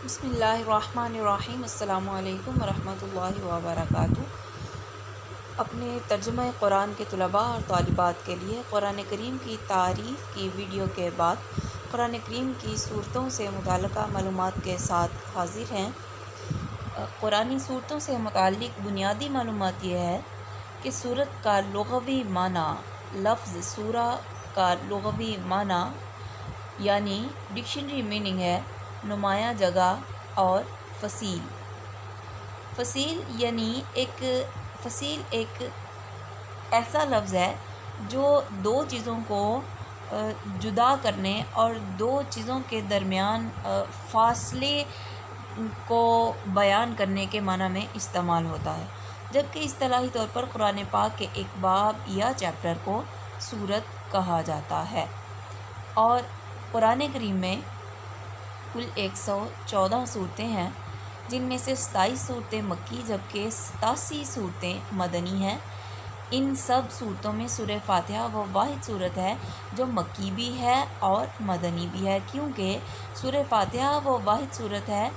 بسم اللہ الرحمن الرحیم۔ السلام علیکم ورحمۃ اللہ وبرکاتہ۔ اپنے ترجمہ قرآن کے طلباء اور طالبات کے لیے قرآن کریم کی تعریف کی ویڈیو کے بعد قرآن کریم کی صورتوں سے متعلقہ معلومات کے ساتھ حاضر ہیں۔ قرآنی صورتوں سے متعلق بنیادی معلومات یہ ہے کہ سورت کا لغوی معنی، لفظ سورہ کا لغوی معنی یعنی ڈکشنری میننگ ہے نمایاں جگہ اور فصیل۔ فصیل یعنی فصیل ایک ایسا لفظ ہے جو دو چیزوں کو جدا کرنے اور دو چیزوں کے درمیان فاصلے کو بیان کرنے کے معنی میں استعمال ہوتا ہے، جبکہ اصطلاحی طور پر قرآن پاک کے ایک باب یا چیپٹر کو سورت کہا جاتا ہے۔ اور قرآن کریم میں کل 114 صورتیں ہیں، جن میں سے 27 صورتیں مکی جبکہ 87 صورتیں مدنی ہیں۔ ان سب صورتوں میں سورہ فاتحہ وہ واحد صورت ہے جو مکی بھی ہے اور مدنی بھی ہے، کیونکہ سورہ فاتحہ وہ واحد صورت ہے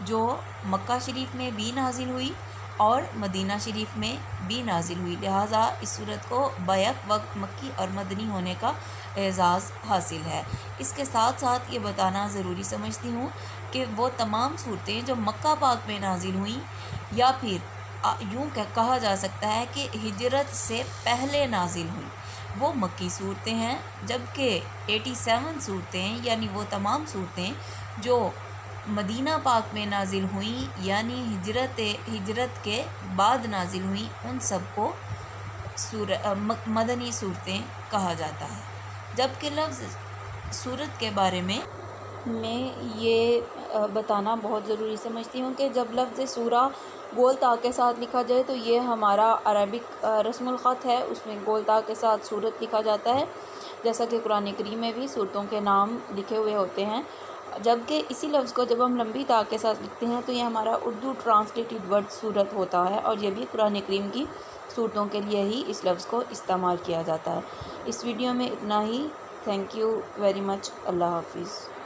جو مکہ شریف میں بھی نازل ہوئی اور مدینہ شریف میں بھی نازل ہوئی، لہٰذا اس صورت کو بیک وقت مکی اور مدنی ہونے کا اعزاز حاصل ہے۔ اس کے ساتھ ساتھ یہ بتانا ضروری سمجھتی ہوں کہ وہ تمام صورتیں جو مکہ پاک میں نازل ہوئیں یا پھر یوں کہا جا سکتا ہے کہ ہجرت سے پہلے نازل ہوئیں، وہ مکی صورتیں ہیں، جبکہ 87 صورتیں یعنی وہ تمام صورتیں جو مدینہ پاک میں نازل ہوئیں یعنی ہجرت کے بعد نازل ہوئیں، ان سب کو مدنی صورتیں کہا جاتا ہے۔ جبکہ لفظ سورت کے بارے میں یہ بتانا بہت ضروری سمجھتی ہوں کہ جب لفظ سورہ گول تا کے ساتھ لکھا جائے تو یہ ہمارا عربک رسم الخط ہے، اس میں گول تا کے ساتھ سورت لکھا جاتا ہے، جیسا کہ قرآن کریم میں بھی صورتوں کے نام لکھے ہوئے ہوتے ہیں۔ جبکہ اسی لفظ کو جب ہم لمبی تا کے ساتھ لکھتے ہیں تو یہ ہمارا اردو ٹرانسلیٹڈ ورڈ سورت ہوتا ہے، اور یہ بھی قرآن کریم کی صورتوں کے لیے ہی اس لفظ کو استعمال کیا جاتا ہے۔ اس ویڈیو میں اتنا ہی۔ Thank you very much. اللہ حافظ۔